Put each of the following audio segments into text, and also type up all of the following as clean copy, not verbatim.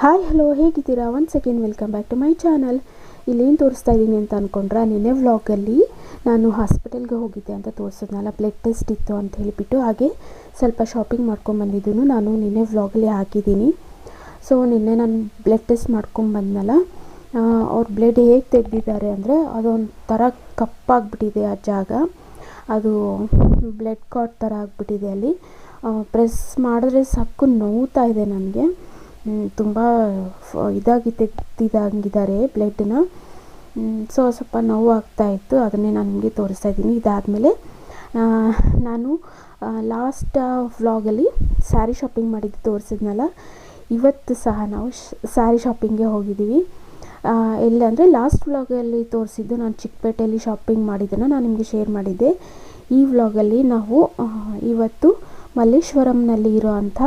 Hi hello ಹೇಗಿದ್ದೀರಾ? Once again welcome back to my channel. ಇಲ್ಲೇನು ತೋರಿಸ್ತಾ ಇದ್ದೀನಿ ಅಂತ ಅಂದ್ಕೊಂಡ್ರೆ, ನಿನ್ನೆ ವ್ಲಾಗಲ್ಲಿ ನಾನು ಹಾಸ್ಪಿಟಲ್ಗೆ ಹೋಗಿದ್ದೆ ಅಂತ ತೋರಿಸಿದ್ನಲ್ಲ, ಬ್ಲಡ್ ಟೆಸ್ಟ್ ಇತ್ತು ಅಂತ ಹೇಳಿಬಿಟ್ಟು. ಹಾಗೆ ಸ್ವಲ್ಪ ಶಾಪಿಂಗ್ ಮಾಡ್ಕೊಂಬಂದಿದ್ದನ್ನು ನಾನು ನಿನ್ನೆ ವ್ಲಾಗಲ್ಲಿ ಹಾಕಿದ್ದೀನಿ. ಸೊ ನಿನ್ನೆ ನಾನು ಬ್ಲಡ್ ಟೆಸ್ಟ್ ಮಾಡ್ಕೊಂಬಂದನಲ್ಲ, ಅವ್ರ ಬ್ಲಡ್ ಹೇಗೆ ತೆಗೆದಿದ್ದಾರೆ ಅಂದರೆ, ಅದೊಂಥರ ಕಪ್ಪಾಗಿಬಿಟ್ಟಿದೆ ಆ ಜಾಗ. ಅದು ಬ್ಲಡ್ ಕಾಟ್ ಥರ ಆಗಿಬಿಟ್ಟಿದೆ. ಅಲ್ಲಿ ಪ್ರೆಸ್ ಮಾಡಿದ್ರೆ ಸಾಕು ನೋವ್ತಾ ಇದೆ ನನಗೆ. ತುಂಬ ಇದಾಗಿ ತೆಗ್ದಿದಂಗಿದ್ದಾರೆ ಬ್ಲಡ್ನ. ಸೊ ಸ್ವಲ್ಪ ನೋವು ಆಗ್ತಾಯಿತ್ತು, ಅದನ್ನೇ ನಾನು ನಿಮಗೆ ತೋರಿಸ್ತಾ ಇದ್ದೀನಿ. ಇದಾದಮೇಲೆ ನಾನು ಲಾಸ್ಟ್ ವ್ಲಾಗಲ್ಲಿ ಸ್ಯಾರಿ ಶಾಪಿಂಗ್ ಮಾಡಿದ್ದು ತೋರಿಸಿದ್ನಲ್ಲ, ಇವತ್ತು ಸಹ ನಾವು ಸ್ಯಾರಿ ಶಾಪಿಂಗ್ಗೆ ಹೋಗಿದ್ದೀವಿ. ಎಲ್ಲಂದರೆ ಲಾಸ್ಟ್ ವ್ಲಾಗಲ್ಲಿ ತೋರಿಸಿದ್ದು ನಾನು ಚಿಕ್ಕಪೇಟೆಯಲ್ಲಿ ಶಾಪಿಂಗ್ ಮಾಡಿದ್ದನ್ನು ನಾನು ನಿಮಗೆ ಶೇರ್ ಮಾಡಿದ್ದೆ. ಈ ವ್ಲಾಗಲ್ಲಿ ನಾವು ಇವತ್ತು ಮಲ್ಲೇಶ್ವರಂನಲ್ಲಿ ಇರೋವಂಥ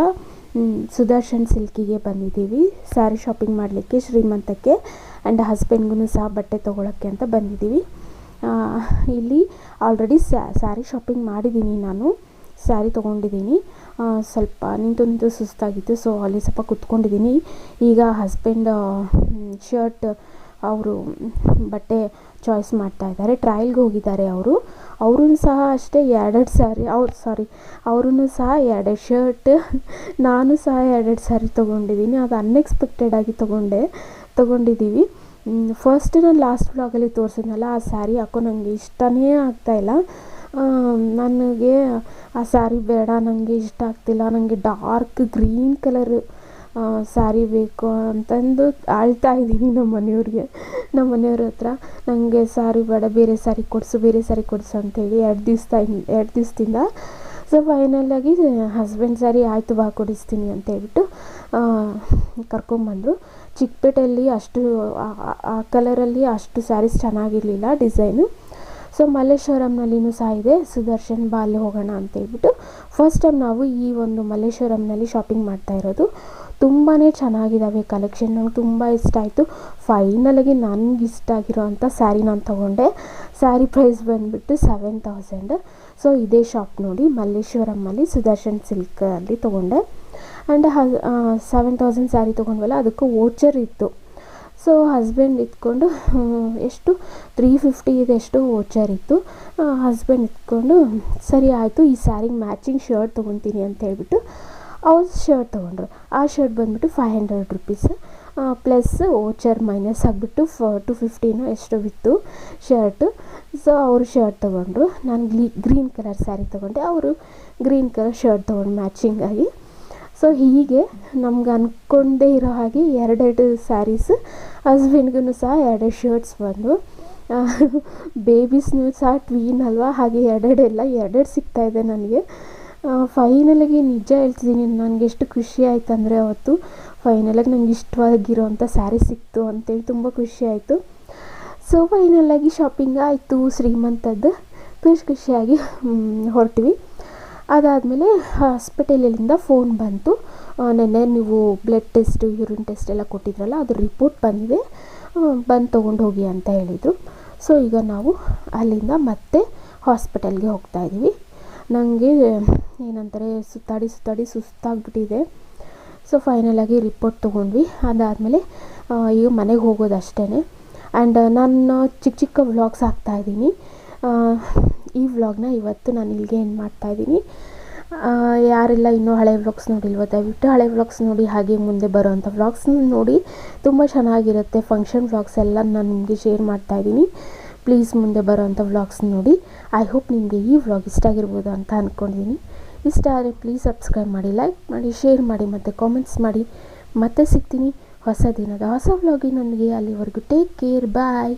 ಸುದರ್ಶನ್ ಸಿಲ್ಕಿಗೆ ಬಂದಿದ್ದೀವಿ ಸ್ಯಾರಿ ಶಾಪಿಂಗ್ ಮಾಡಲಿಕ್ಕೆ, ಶ್ರೀಮಂತಕ್ಕೆ ಆ್ಯಂಡ್ ಹಸ್ಬೆಂಡ್ಗೂ ಸಹ ಬಟ್ಟೆ ತೊಗೊಳಕ್ಕೆ ಅಂತ ಬಂದಿದ್ದೀವಿ. ಇಲ್ಲಿ ಆಲ್ರೆಡಿ ಸ್ಯಾರಿ ಶಾಪಿಂಗ್ ಮಾಡಿದ್ದೀನಿ, ನಾನು ಸ್ಯಾರಿ ತೊಗೊಂಡಿದ್ದೀನಿ. ಸ್ವಲ್ಪ ನಿಂತು ಸುಸ್ತಾಗಿತ್ತು, ಸೊ ಅಲ್ಲಿ ಸ್ವಲ್ಪ ಕುತ್ಕೊಂಡಿದ್ದೀನಿ. ಈಗ ಹಸ್ಬೆಂಡ್ ಶರ್ಟ್ ಅವರು ಬಟ್ಟೆ ಚಾಯ್ಸ್ ಮಾಡ್ತಾ ಇದ್ದಾರೆ. ಟ್ರಯಲ್ಗೆ ಹೋಗಿದ್ದಾರೆ ಅವರೂ ಸಹ ಅಷ್ಟೇ ಎರಡೆರಡು ಸ್ಯಾರಿ, ಅವರೂ ಸಹ ಎರಡೆರಡು ಶರ್ಟ್, ನಾನು ಸಹ ಎರಡೆರಡು ಸ್ಯಾರಿ ತೊಗೊಂಡಿದ್ದೀನಿ. ಅದು ಅನ್ಎಕ್ಸ್ಪೆಕ್ಟೆಡಾಗಿ ತೊಗೊಂಡಿದ್ದೀವಿ. ಫಸ್ಟ್ ನಾನು ಲಾಸ್ಟ್ ವ್ಲಾಗಲ್ಲಿ ತೋರಿಸಿದ್ನಲ್ಲ, ಆ ಸ್ಯಾರಿ ಹಾಕೋ ನನಗೆ ಇಷ್ಟನೇ ಆಗ್ತಾಯಿಲ್ಲ. ನನಗೆ ಆ ಸ್ಯಾರಿ ಬೇಡ, ನನಗೆ ಇಷ್ಟ ಆಗ್ತಿಲ್ಲ. ನನಗೆ ಡಾರ್ಕ್ ಗ್ರೀನ್ ಕಲರ್ ಸ್ಯಾರಿ ಬೇಕು ಅಂತಂದು ಆಳ್ತಾ ಇದ್ದೀನಿ ನಮ್ಮ ಮನೆಯವ್ರ ಹತ್ರ. ನನಗೆ ಸ್ಯಾರಿ ಬೇಡ, ಬೇರೆ ಸ್ಯಾರಿ ಕೊಡಿಸು ಅಂತೇಳಿ ಎರಡು ದಿವಸದಿಂದ. ಸೊ ಫೈನಲಾಗಿ ಹಸ್ಬೆಂಡ್ ಸ್ಯಾರಿ ಆಯಿತು ಬಾ ಕೊಡಿಸ್ತೀನಿ ಅಂತ ಹೇಳ್ಬಿಟ್ಟು ಕರ್ಕೊಂಬಂದರು. ಚಿಕ್ಕಪೇಟೆಯಲ್ಲಿ ಅಷ್ಟು ಆ ಕಲರಲ್ಲಿ ಅಷ್ಟು ಸ್ಯಾರೀಸ್ ಚೆನ್ನಾಗಿರಲಿಲ್ಲ ಡಿಸೈನು. ಸೊ ಮಲ್ಲೇಶ್ವರಂನಲ್ಲಿನೂ ಸಹ ಇದೆ ಸುದರ್ಶನ್, ಬಾ ಅಲ್ಲಿ ಹೋಗೋಣ ಅಂತ ಹೇಳ್ಬಿಟ್ಟು ಫಸ್ಟ್ ಟೈಮ್ ನಾವು ಈ ಒಂದು ಮಲ್ಲೇಶ್ವರಂನಲ್ಲಿ ಶಾಪಿಂಗ್ ಮಾಡ್ತಾ ಇರೋದು. ತುಂಬಾ ಚೆನ್ನಾಗಿದ್ದಾವೆ ಕಲೆಕ್ಷನ್, ನಂಗೆ ತುಂಬ ಇಷ್ಟ ಆಯಿತು. ಫೈನಲಾಗಿ ನನಗೆ ಇಷ್ಟ ಆಗಿರೋವಂಥ ಸ್ಯಾರಿ ನಾನು ತೊಗೊಂಡೆ. ಸ್ಯಾರಿ ಪ್ರೈಸ್ ಬಂದುಬಿಟ್ಟು 7000. ಸೊ ಇದೇ ಶಾಪ್ ನೋಡಿ, ಮಲ್ಲೇಶ್ವರಮಲ್ಲಿ ಸುದರ್ಶನ್ ಸಿಲ್ಕಲ್ಲಿ ತೊಗೊಂಡೆ. ಆ್ಯಂಡ್ 7000 ಸ್ಯಾರಿ ತೊಗೊಂಡ್ವಲ್ಲ, ಅದಕ್ಕೂ ವೋಚರ್ ಇತ್ತು. ಸೊ ಹಸ್ಬೆಂಡ್ ಇಟ್ಕೊಂಡು ಎಷ್ಟು 350 ಇದೆಷ್ಟು ವೋಚರ್ ಇತ್ತು. ಹಸ್ಬೆಂಡ್ ಇಟ್ಕೊಂಡು ಸರಿ ಆಯಿತು, ಈ ಸ್ಯಾರಿಗೆ ಮ್ಯಾಚಿಂಗ್ ಶರ್ಟ್ ತೊಗೊತೀನಿ ಅಂತ ಹೇಳ್ಬಿಟ್ಟು ಅವ್ರು ಶರ್ಟ್ ತೊಗೊಂಡ್ರು. ಆ ಶರ್ಟ್ ಬಂದುಬಿಟ್ಟು 500 ರುಪೀಸ್ ಪ್ಲಸ್ ವೋಚರ್ ಮೈನಸ್ ಆಗಿಬಿಟ್ಟು 250 ಎಷ್ಟು ಬಿತ್ತು ಶರ್ಟು. ಸೊ ಅವರು ಶರ್ಟ್ ತೊಗೊಂಡ್ರು, ನಾನು ಗ್ರೀನ್ ಕಲರ್ ಸ್ಯಾರಿ ತೊಗೊಂಡೆ, ಅವರು ಗ್ರೀನ್ ಕಲರ್ ಶರ್ಟ್ ತೊಗೊಂಡು ಮ್ಯಾಚಿಂಗಾಗಿ. ಸೊ ಹೀಗೆ ನಮ್ಗೆ ಅಂದ್ಕೊಂಡೇ ಇರೋ ಹಾಗೆ ಎರಡೆರಡು ಸ್ಯಾರೀಸ್, ಹಸ್ಬೆಂಡ್ಗೂ ಸಹ ಎರಡೆರಡು ಶರ್ಟ್ಸ್ ಬಂದು. ಬೇಬೀಸ್ನೂ ಸಹ ಟ್ವೀನ್ ಅಲ್ವಾ, ಹಾಗೆ ಎರಡೆರಡು ಸಿಗ್ತಾಯಿದೆ ನನಗೆ. ಫೈನಲಾಗಿ ನಿಜ ಹೇಳ್ತಿದ್ದೀನಿ, ನನಗೆ ಎಷ್ಟು ಖುಷಿ ಆಯಿತು ಅಂದರೆ ಅವತ್ತು ಫೈನಲಾಗಿ ನನಗೆ ಇಷ್ಟವಾಗಿರೋವಂಥ ಸ್ಯಾರಿ ಸಿಕ್ತು ಅಂತೇಳಿ ತುಂಬ ಖುಷಿ ಆಯಿತು. ಸೊ ಫೈನಲಾಗಿ ಶಾಪಿಂಗ್ ಆಯಿತು ಶ್ರೀಮಂತದ್ದು, ಖುಷಿಯಾಗಿ ಹೊರಟ್ವಿ. ಅದಾದಮೇಲೆ ಹಾಸ್ಪಿಟಲಿಂದ ಫೋನ್ ಬಂತು, ನೆನ್ನೆ ನೀವು ಬ್ಲಡ್ ಟೆಸ್ಟು ಯೂರಿನ್ ಟೆಸ್ಟ್ ಎಲ್ಲ ಕೊಟ್ಟಿದ್ರಲ್ಲ, ಅದು ರಿಪೋರ್ಟ್ ಬಂದಿದೆ, ಬಂದು ತೊಗೊಂಡು ಹೋಗಿ ಅಂತ ಹೇಳಿದರು. ಸೊ ಈಗ ನಾವು ಅಲ್ಲಿಂದ ಮತ್ತೆ ಹಾಸ್ಪಿಟಲ್ಗೆ ಹೋಗ್ತಾಯಿದ್ದೀವಿ. ನನಗೆ ಏನಂತಾರೆ ಸುತ್ತಾಡಿ ಸುಸ್ತಾಗ್ಬಿಟ್ಟಿದೆ. ಸೊ ಫೈನಲಾಗಿ ರಿಪೋರ್ಟ್ ತೊಗೊಂಡ್ವಿ. ಅದಾದಮೇಲೆ ಈಗ ಮನೆಗೆ ಹೋಗೋದು ಅಷ್ಟೇ. ಆ್ಯಂಡ್ ನಾನು ಚಿಕ್ಕ ವ್ಲಾಗ್ಸ್ ಹಾಕ್ತಾಯಿದ್ದೀನಿ. ಈ ವ್ಲಾಗ್ನ ಇವತ್ತು ನಾನು ಇಲ್ಲಿಗೆ ಎಂಡ್ ಮಾಡ್ತಾಯಿದ್ದೀನಿ. ಯಾರೆಲ್ಲ ಇನ್ನೂ ಹಳೆ ವ್ಲಾಗ್ಸ್ ನೋಡಿಲ್ವೋ ದಯವಿಟ್ಟು ಹಳೆ ವ್ಲಾಗ್ಸ್ ನೋಡಿ, ಹಾಗೆ ಮುಂದೆ ಬರೋವಂಥ ವ್ಲಾಗ್ಸ್ನ ನೋಡಿ. ತುಂಬ ಚೆನ್ನಾಗಿರುತ್ತೆ. ಫಂಕ್ಷನ್ ವ್ಲಾಗ್ಸ್ ಎಲ್ಲ ನಾನು ನಿಮಗೆ ಶೇರ್ ಮಾಡ್ತಾಯಿದ್ದೀನಿ. ಪ್ಲೀಸ್ ಮುಂದೆ ಬರೋವಂಥ ವ್ಲಾಗ್ಸ್ ನೋಡಿ. ಐ ಹೋಪ್ ನಿಮಗೆ ಈ ವ್ಲಾಗ್ ಇಷ್ಟ ಆಗಿರ್ಬೋದು ಅಂತ ಅಂದ್ಕೊಂಡಿದ್ದೀನಿ. ಇಷ್ಟ ಆದರೆ ಪ್ಲೀಸ್ ಸಬ್ಸ್ಕ್ರೈಬ್ ಮಾಡಿ, ಲೈಕ್ ಮಾಡಿ, ಶೇರ್ ಮಾಡಿ ಮತ್ತು ಕಾಮೆಂಟ್ಸ್ ಮಾಡಿ. ಮತ್ತೆ ಸಿಗ್ತೀನಿ ಹೊಸ ದಿನದ ಹೊಸ ವ್ಲಾಗಿನೊಂದಿಗೆ. ಅಲ್ಲಿವರೆಗೂ ಟೇಕ್ ಕೇರ್, ಬಾಯ್.